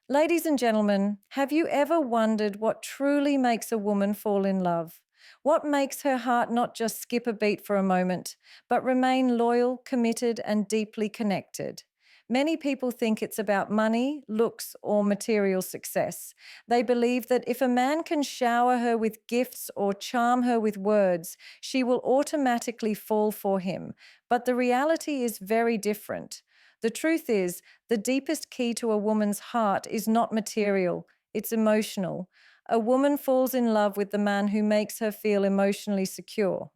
Ladies and gentlemen, have you ever wondered what truly makes a woman fall in love? What makes her heart not just skip a beat for a moment, but remain loyal, committed, and deeply connected? Many people think it's about money, looks, or material success. They believe that if a man can shower her with gifts or charm her with words, she will automatically fall for him. But the reality is very different. The truth is, the deepest key to a woman's heart is not material, it's emotional. A woman falls in love with the man who makes her feel emotionally secure.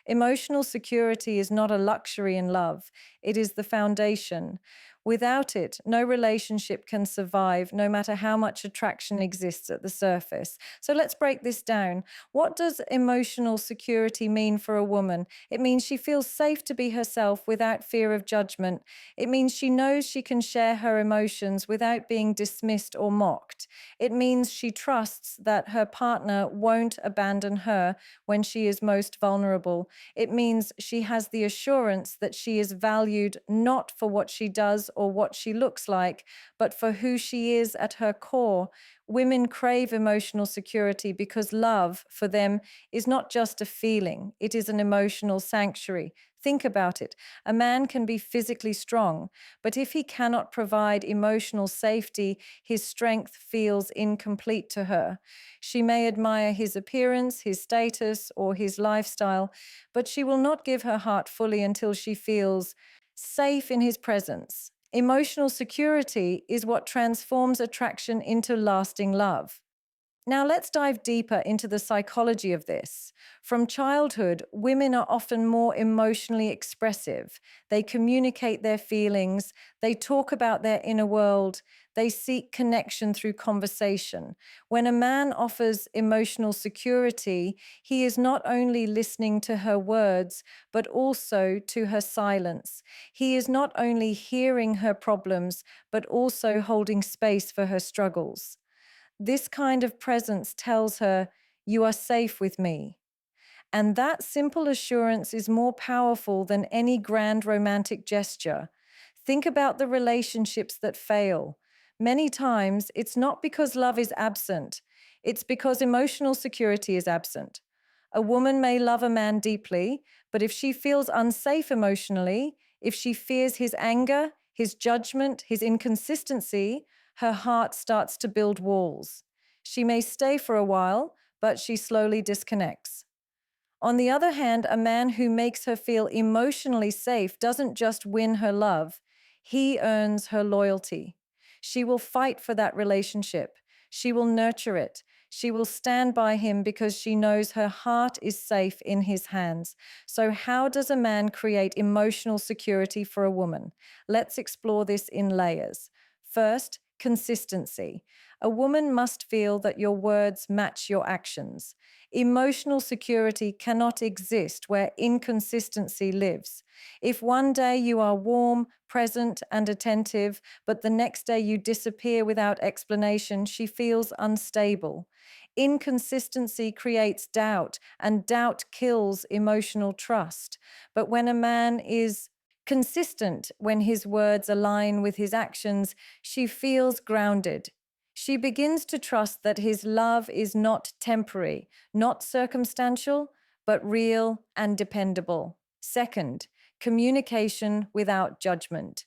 Emotional security is not a luxury in love, it is the foundation. Without it, no relationship can survive, no matter how much attraction exists at the surface. So let's break this down. What does emotional security mean for a woman? It means she feels safe to be herself without fear of judgment. It means she knows she can share her emotions without being dismissed or mocked. It means she trusts that her partner won't abandon her when she is most vulnerable. It means she has the assurance that she is valued not for what she does or what she looks like, but for who she is at her core. Women crave emotional security because love, for them, is not just a feeling, it is an emotional sanctuary. Think about it. A man can be physically strong, but if he cannot provide emotional safety, his strength feels incomplete to her. She may admire his appearance, his status, or his lifestyle, but she will not give her heart fully until she feels safe in his presence. Emotional security is what transforms attraction into lasting love. Now, let's dive deeper into the psychology of this. From childhood, women are often more emotionally expressive. They communicate their feelings, they talk about their inner world, they seek connection through conversation. When a man offers emotional security, he is not only listening to her words, but also to her silence. He is not only hearing her problems, but also holding space for her struggles. This kind of presence tells her, "You are safe with me." And that simple assurance is more powerful than any grand romantic gesture. Think about the relationships that fail. Many times, it's not because love is absent, it's because emotional security is absent. A woman may love a man deeply, but if she feels unsafe emotionally, if she fears his anger, his judgment, his inconsistency, her heart starts to build walls. She may stay for a while, but she slowly disconnects. On the other hand, a man who makes her feel emotionally safe doesn't just win her love, he earns her loyalty. She will fight for that relationship. She will nurture it. She will stand by him because she knows her heart is safe in his hands. So, how does a man create emotional security for a woman? Let's explore this in layers. First, consistency. A woman must feel that your words match your actions. Emotional security cannot exist where inconsistency lives. If one day you are warm, present, and attentive, but the next day you disappear without explanation, she feels unstable. Inconsistency creates doubt, and doubt kills emotional trust. But when a man is consistent, when his words align with his actions, she feels grounded. She begins to trust that his love is not temporary, not circumstantial, but real and dependable. Second, communication without judgment.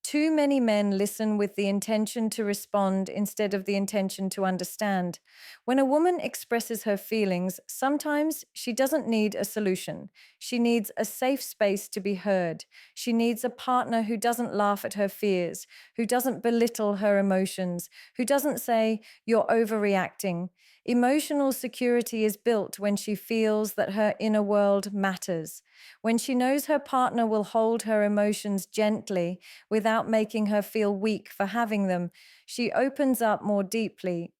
Too many men listen with the intention to respond instead of the intention to understand. When a woman expresses her feelings, sometimes she doesn't need a solution. She needs a safe space to be heard. She needs a partner who doesn't laugh at her fears, who doesn't belittle her emotions, who doesn't say, "You're overreacting." Emotional security is built when she feels that her inner world matters, when she knows her partner will hold her emotions gently without making her feel weak for having them. She opens up more deeply.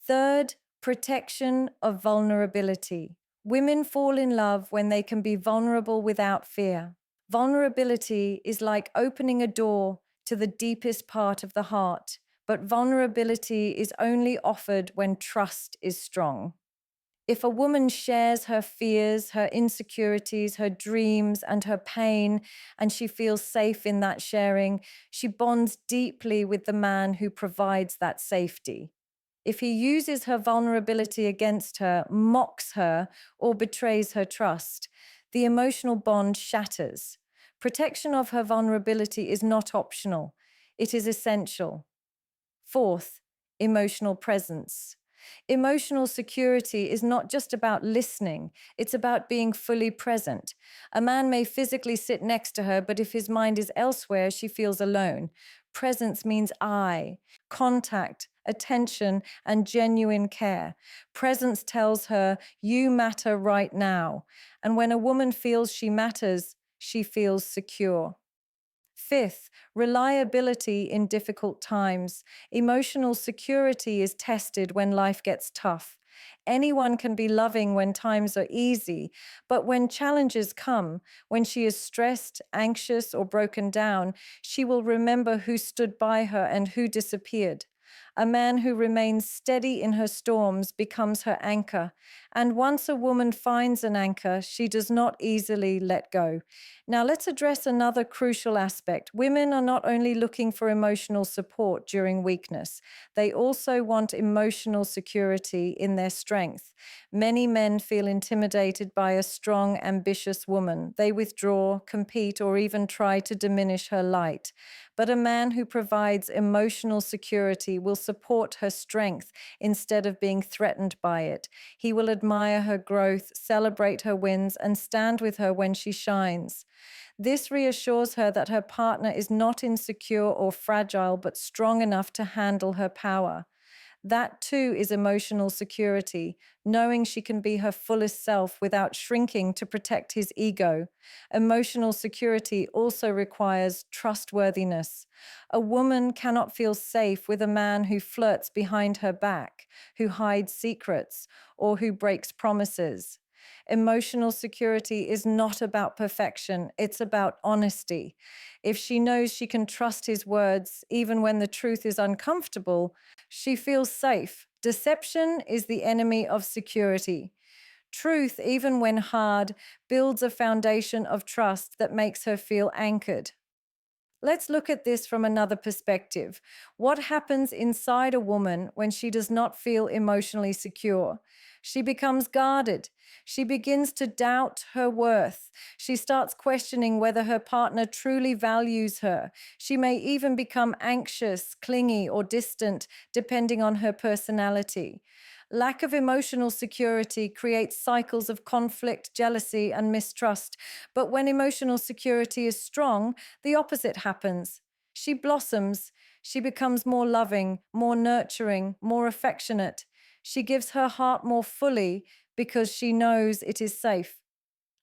Third, protection of vulnerability. Women fall in love when they can be vulnerable without fear. Vulnerability is like opening a door to the deepest part of the heart, but vulnerability is only offered when trust is strong. If a woman shares her fears, her insecurities, her dreams, and her pain, and she feels safe in that sharing, she bonds deeply with the man who provides that safety. If he uses her vulnerability against her, mocks her, or betrays her trust, the emotional bond shatters. Protection of her vulnerability is not optional, it is essential. Fourth, emotional presence. Emotional security is not just about listening, it's about being fully present. A man may physically sit next to her, but if his mind is elsewhere, she feels alone. Presence means I, contact, attention, and genuine care. Presence tells her, you matter right now. And when a woman feels she matters, she feels secure. Fifth, reliability in difficult times. Emotional security is tested when life gets tough. Anyone can be loving when times are easy, but when challenges come, when she is stressed, anxious, or broken down, she will remember who stood by her and who disappeared. A man who remains steady in her storms becomes her anchor. And once a woman finds an anchor, she does not easily let go. Now, let's address another crucial aspect. Women are not only looking for emotional support during weakness, they also want emotional security in their strength. Many men feel intimidated by a strong, ambitious woman. They withdraw, compete, or even try to diminish her light. But a man who provides emotional security will support her strength instead of being threatened by it. He will admire her growth, celebrate her wins, and stand with her when she shines. This reassures her that her partner is not insecure or fragile, but strong enough to handle her power. That too is emotional security, knowing she can be her fullest self without shrinking to protect his ego. Emotional security also requires trustworthiness. A woman cannot feel safe with a man who flirts behind her back, who hides secrets, or who breaks promises. Emotional security is not about perfection, it's about honesty. If she knows she can trust his words, even when the truth is uncomfortable, she feels safe. Deception is the enemy of security. Truth, even when hard, builds a foundation of trust that makes her feel anchored. Let's look at this from another perspective. What happens inside a woman when she does not feel emotionally secure? She becomes guarded. She begins to doubt her worth. She starts questioning whether her partner truly values her. She may even become anxious, clingy, or distant, depending on her personality. Lack of emotional security creates cycles of conflict, jealousy, and mistrust. But when emotional security is strong, the opposite happens. She blossoms. She becomes more loving, more nurturing, more affectionate. She gives her heart more fully because she knows it is safe.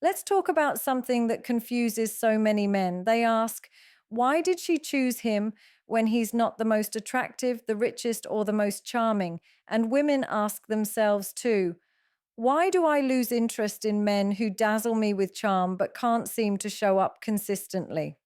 Let's talk about something that confuses so many men. They ask, why did she choose him when he's not the most attractive, the richest, or the most charming? And women ask themselves too, why do I lose interest in men who dazzle me with charm but can't seem to show up consistently?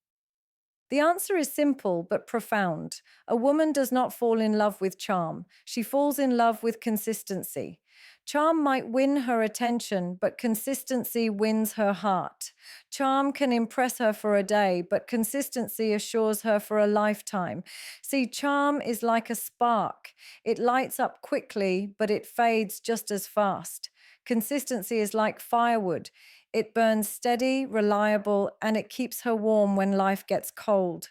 The answer is simple but profound. A woman does not fall in love with charm. She falls in love with consistency. Charm might win her attention, but consistency wins her heart. Charm can impress her for a day, but consistency assures her for a lifetime. See, charm is like a spark. It lights up quickly, but it fades just as fast. Consistency is like firewood. It burns steady, reliable, and it keeps her warm when life gets cold.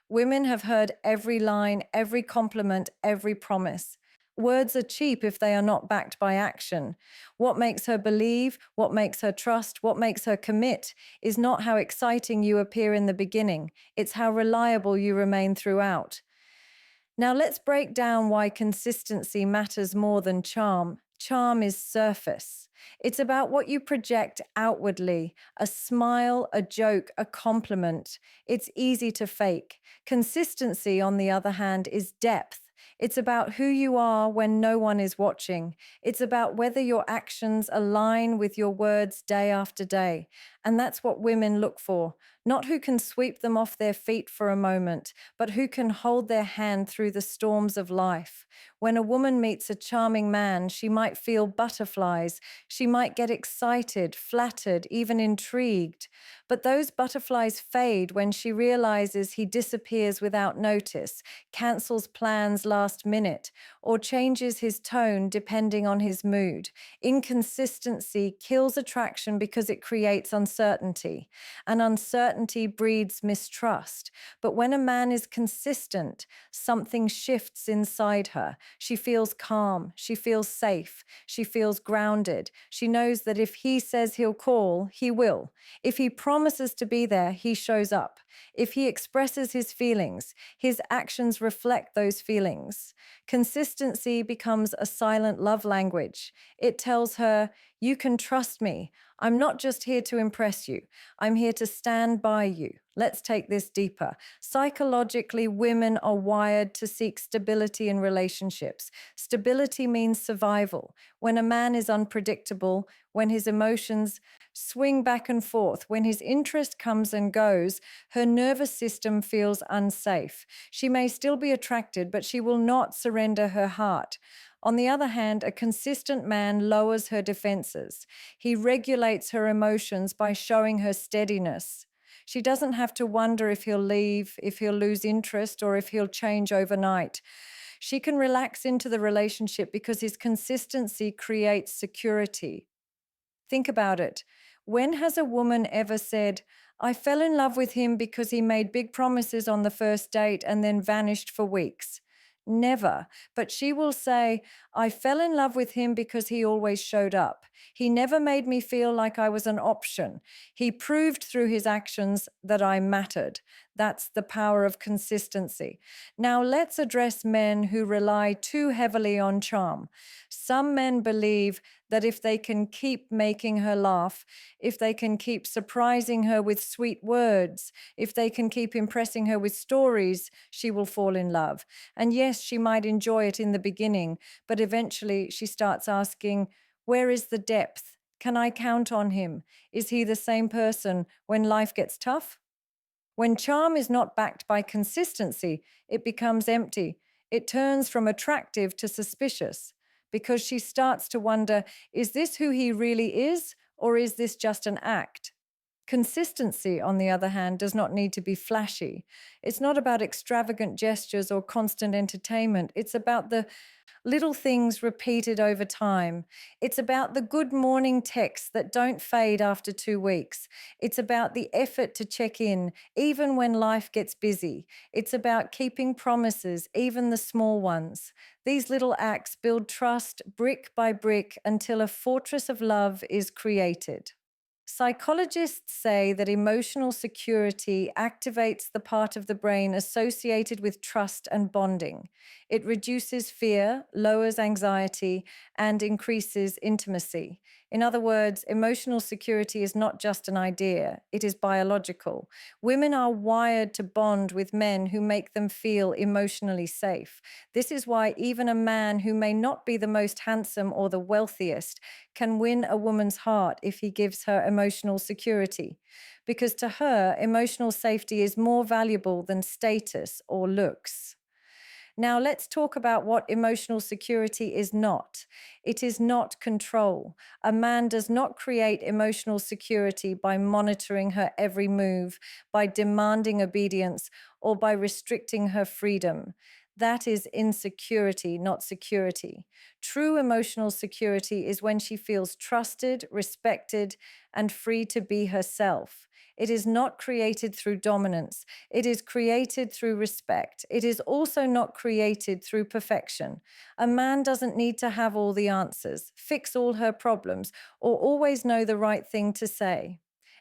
Women have heard every line, every compliment, every promise. Words are cheap if they are not backed by action. What makes her believe, what makes her trust, what makes her commit is not how exciting you appear in the beginning. It's how reliable you remain throughout. Now let's break down why consistency matters more than charm. Charm is surface. It's about what you project outwardly, a smile, a joke, a compliment. It's easy to fake. Consistency, on the other hand, is depth. It's about who you are when no one is watching. It's about whether your actions align with your words day after day. And that's what women look for, not who can sweep them off their feet for a moment, but who can hold their hand through the storms of life. When a woman meets a charming man, she might feel butterflies. She might get excited, flattered, even intrigued. But those butterflies fade when she realizes he disappears without notice, cancels plans last minute, or changes his tone depending on his mood. Inconsistency kills attraction because it creates uncertainty, and uncertainty breeds mistrust. But when a man is consistent, something shifts inside her. She feels calm, she feels safe, she feels grounded. She knows that if he says he'll call, he will. If he promises to be there, he shows up. If he expresses his feelings, his actions reflect those feelings. Consistency becomes a silent love language. It tells her, "You can trust me. I'm not just here to impress you. I'm here to stand by you." Let's take this deeper. Psychologically, women are wired to seek stability in relationships. Stability means survival. When a man is unpredictable, when his emotions swing back and forth, when his interest comes and goes, her nervous system feels unsafe. She may still be attracted, but she will not surrender her heart. On the other hand, a consistent man lowers her defenses. He regulates her emotions by showing her steadiness. She doesn't have to wonder if he'll leave, if he'll lose interest, or if he'll change overnight. She can relax into the relationship because his consistency creates security. Think about it. When has a woman ever said, "I fell in love with him because he made big promises on the first date and then vanished for weeks"? Never. But she will say, "I fell in love with him because he always showed up. He never made me feel like I was an option. He proved through his actions that I mattered." That's the power of consistency. Now, let's address men who rely too heavily on charm. Some men believe that if they can keep making her laugh, if they can keep surprising her with sweet words, if they can keep impressing her with stories, she will fall in love. And yes, she might enjoy it in the beginning, but eventually she starts asking, where is the depth? Can I count on him? Is he the same person when life gets tough? When charm is not backed by consistency, it becomes empty. It turns from attractive to suspicious because she starts to wonder, is this who he really is, or is this just an act? Consistency, on the other hand, does not need to be flashy. It's not about extravagant gestures or constant entertainment. It's about the little things repeated over time. It's about the good morning texts that don't fade after 2 weeks. It's about the effort to check in, even when life gets busy. It's about keeping promises, even the small ones. These little acts build trust brick by brick until a fortress of love is created. Psychologists say that emotional security activates the part of the brain associated with trust and bonding. It reduces fear, lowers anxiety, and increases intimacy. In other words, emotional security is not just an idea, it is biological. Women are wired to bond with men who make them feel emotionally safe. This is why even a man who may not be the most handsome or the wealthiest can win a woman's heart if he gives her emotional security. Because to her, emotional safety is more valuable than status or looks. Now, let's talk about what emotional security is not. It is not control. A man does not create emotional security by monitoring her every move, by demanding obedience, or by restricting her freedom. That is insecurity, not security. True emotional security is when she feels trusted, respected, and free to be herself. It is not created through dominance. It is created through respect. It is also not created through perfection. A man doesn't need to have all the answers, fix all her problems, or always know the right thing to say.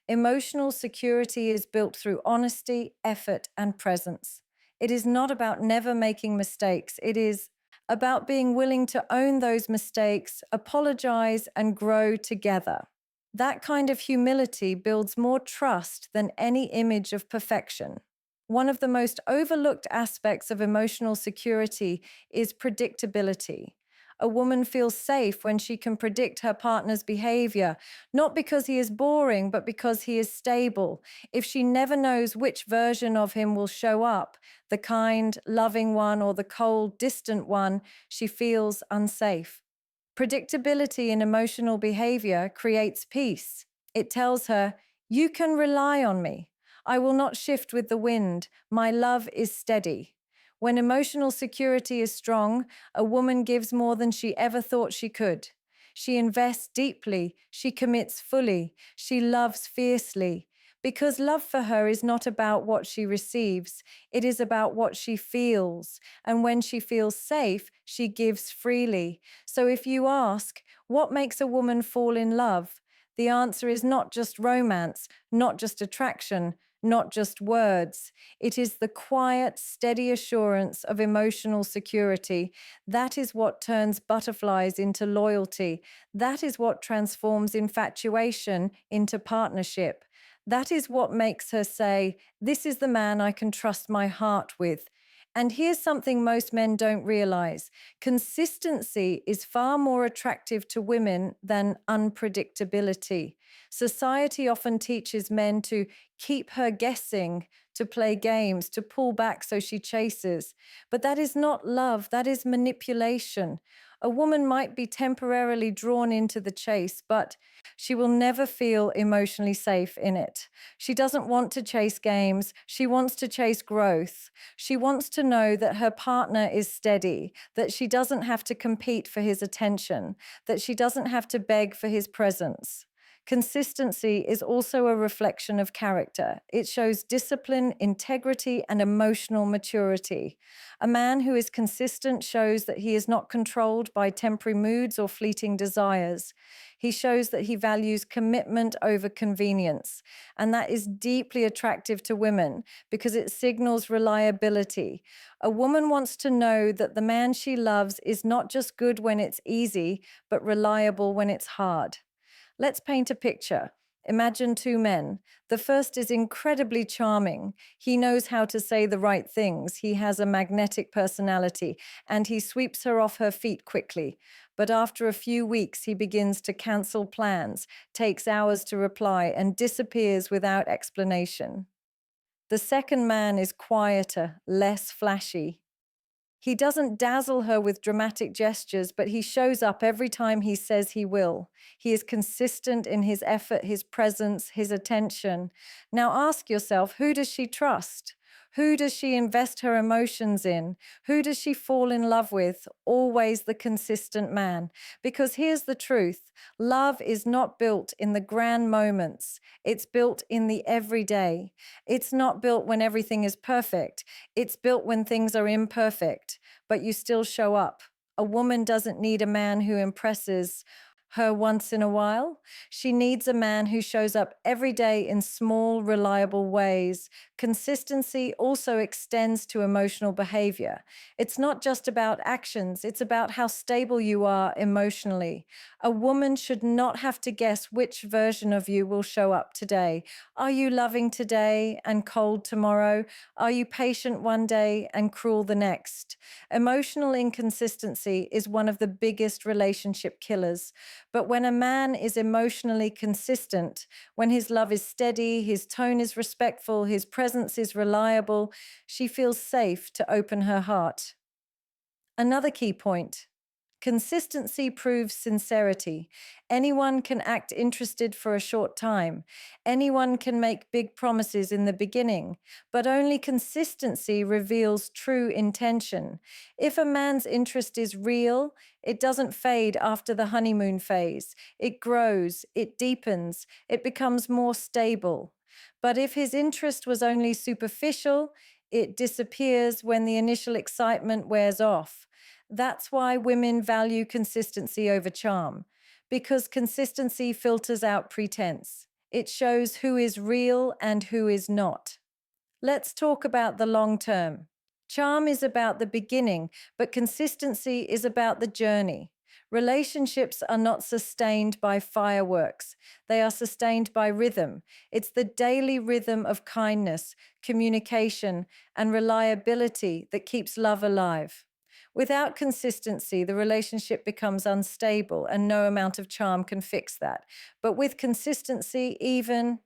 Emotional security is built through honesty, effort, and presence. It is not about never making mistakes. It is about being willing to own those mistakes, apologize, and grow together. That kind of humility builds more trust than any image of perfection. One of the most overlooked aspects of emotional security is predictability. A woman feels safe when she can predict her partner's behavior, not because he is boring, but because he is stable. If she never knows which version of him will show up, the kind, loving one or the cold, distant one, she feels unsafe. Predictability in emotional behavior creates peace. It tells her, "You can rely on me. I will not shift with the wind. My love is steady." When emotional security is strong, a woman gives more than she ever thought she could. She invests deeply, she commits fully, she loves fiercely. Because love for her is not about what she receives, it is about what she feels. And when she feels safe, she gives freely. So if you ask, what makes a woman fall in love? The answer is not just romance, not just attraction, not just words. It is the quiet, steady assurance of emotional security. That is what turns butterflies into loyalty. That is what transforms infatuation into partnership. That is what makes her say, "This is the man I can trust my heart with." And here's something most men don't realize: consistency is far more attractive to women than unpredictability. Society often teaches men to keep her guessing, to play games, to pull back so she chases. But that is not love, that is manipulation. A woman might be temporarily drawn into the chase, but she will never feel emotionally safe in it. She doesn't want to chase games, she wants to chase growth. She wants to know that her partner is steady, that she doesn't have to compete for his attention, that she doesn't have to beg for his presence. Consistency is also a reflection of character. It shows discipline, integrity, and emotional maturity. A man who is consistent shows that he is not controlled by temporary moods or fleeting desires. He shows that he values commitment over convenience. And that is deeply attractive to women because it signals reliability. A woman wants to know that the man she loves is not just good when it's easy, but reliable when it's hard. Let's paint a picture. Imagine two men. The first is incredibly charming. He knows how to say the right things. He has a magnetic personality, and he sweeps her off her feet quickly. But after a few weeks, he begins to cancel plans, takes hours to reply, and disappears without explanation. The second man is quieter, less flashy. He doesn't dazzle her with dramatic gestures, but he shows up every time he says he will. He is consistent in his effort, his presence, his attention. Now ask yourself, who does she trust? Who does she invest her emotions in? Who does she fall in love with? Always the consistent man. Because here's the truth: love is not built in the grand moments, it's built in the everyday. It's not built when everything is perfect, it's built when things are imperfect, but you still show up. A woman doesn't need a man who impresses her once in a while. She needs a man who shows up every day in small, reliable ways. Consistency also extends to emotional behavior. It's not just about actions, it's about how stable you are emotionally. A woman should not have to guess which version of you will show up today. Are you loving today and cold tomorrow? Are you patient one day and cruel the next? Emotional inconsistency is one of the biggest relationship killers. But when a man is emotionally consistent, when his love is steady, his tone is respectful, his presence is reliable, she feels safe to open her heart. Another key point: consistency proves sincerity. Anyone can act interested for a short time. Anyone can make big promises in the beginning, but only consistency reveals true intention. If a man's interest is real, it doesn't fade after the honeymoon phase. It grows, it deepens, it becomes more stable. But if his interest was only superficial, it disappears when the initial excitement wears off. That's why women value consistency over charm, because consistency filters out pretense. It shows who is real and who is not. Let's talk about the long term. Charm is about the beginning, but consistency is about the journey. Relationships are not sustained by fireworks. They are sustained by rhythm. It's the daily rhythm of kindness, communication, and reliability that keeps love alive. Without consistency, the relationship becomes unstable, and no amount of charm can fix that. But with consistency, even